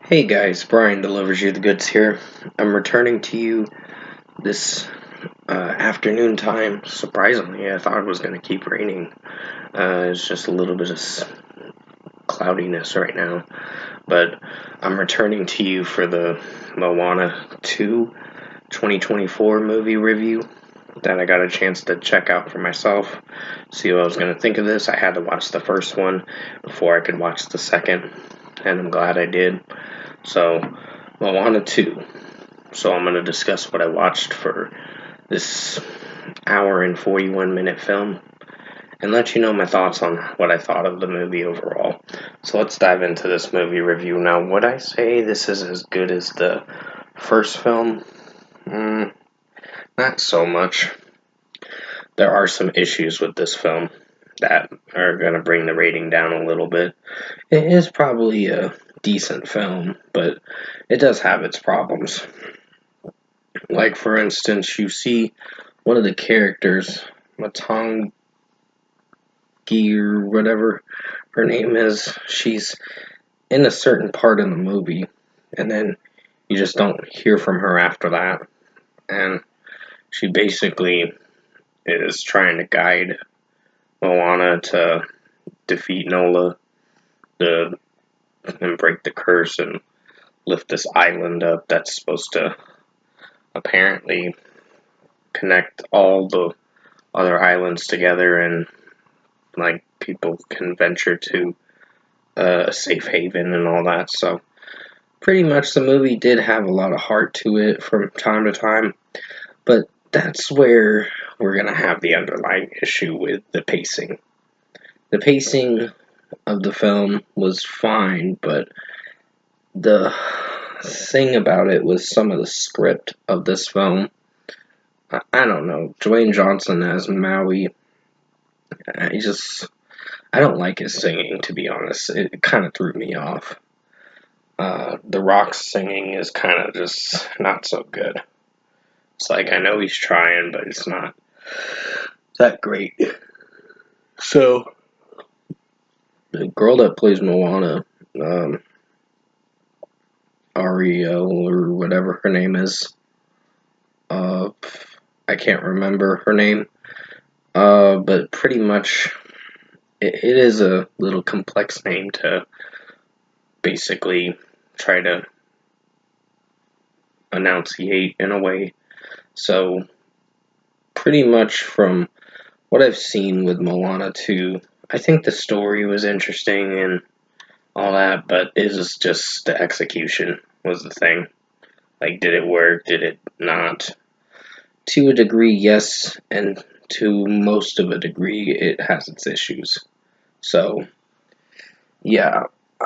Hey guys, Brian delivers you the goods here. I'm returning to you this afternoon time. Surprisingly, I thought it was going to keep raining. It's just a little bit of cloudiness right now. But I'm returning to you for the Moana 2 2024 movie review that I got a chance to check out for myself. See what I was going to think of this. I had to watch the first one before I could watch the second, and I'm glad I did. So, Moana 2. So, I'm going to discuss what I watched for this hour and 41-minute film and let you know my thoughts on what I thought of the movie overall. So, let's dive into this movie review. Now, would I say this is as good as the first film? Not so much. There are some issues with this film that are going to bring the rating down a little bit. It is probably a decent film, but it does have its problems. Like, for instance, you see one of the characters, Matangi or whatever her name is, she's in a certain part in the movie, and then you just don't hear from her after that. And she basically is trying to guide Moana to defeat Nola and break the curse and lift this island up that's supposed to apparently connect all the other islands together, and like people can venture to a safe haven and all that. So pretty much the movie did have a lot of heart to it from time to time, but that's where we're gonna have the underlying issue with the pacing. The pacing of the film was fine, but the thing about it was some of the script of this film. I don't know. Dwayne Johnson as Maui, I don't like his singing, to be honest. It kind of threw me off. The Rock's singing is kind of just not so good. It's like, I know he's trying, but it's not that great. So, the girl that plays Moana, Ariel, or whatever her name is, uh, I can't remember her name, but pretty much it is a little complex name to basically try to enunciate in a way. So, pretty much from what I've seen with Moana 2, I think the story was interesting and all that, but it was just the execution was the thing. Like, did it work? Did it not? To a degree, yes, and to most of a degree, it has its issues. So, yeah,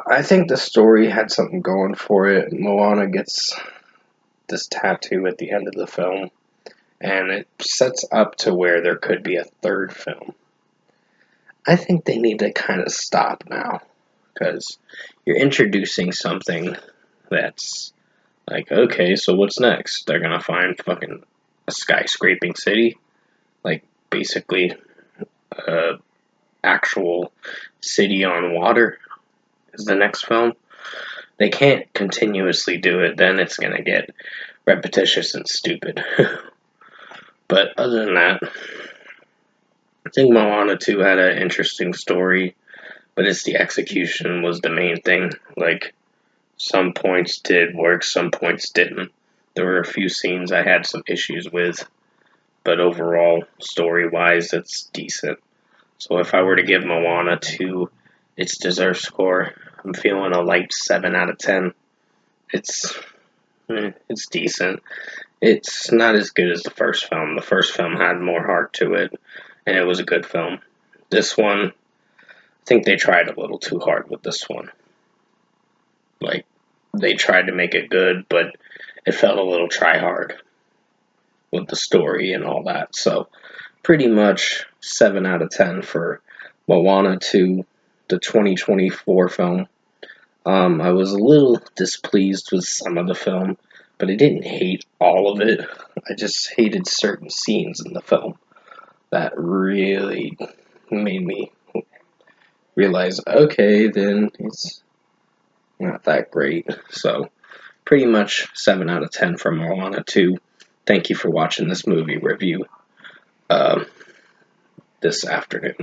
I think the story had something going for it. Moana gets this tattoo at the end of the film, and it sets up to where there could be a third film. I think they need to kind of stop now, because you're introducing something that's like, okay, so what's next? They're gonna find fucking a skyscraping city? Like, basically, a actual city on water is the next film? They can't continuously do it, then it's gonna get repetitious and stupid. But other than that, I think Moana 2 had an interesting story, but it's the execution was the main thing. Like, some points did work, some points didn't. There were a few scenes I had some issues with, but overall, story-wise, it's decent. So if I were to give Moana 2 its deserved score, I'm feeling a light 7 out of 10. It's it's decent. It's not as good as the first film. The first film had more heart to it, and it was a good film. This one, I think they tried a little too hard with this one. Like, they tried to make it good, but it felt a little try hard with the story and all that. So, pretty much 7 out of 10 for Moana 2, the 2024 film. I was a little displeased with some of the film, but I didn't hate all of it. I just hated certain scenes in the film that really made me realize, okay, then not that great. So, pretty much 7 out of 10 for Moana 2. Thank you for watching this movie review this afternoon.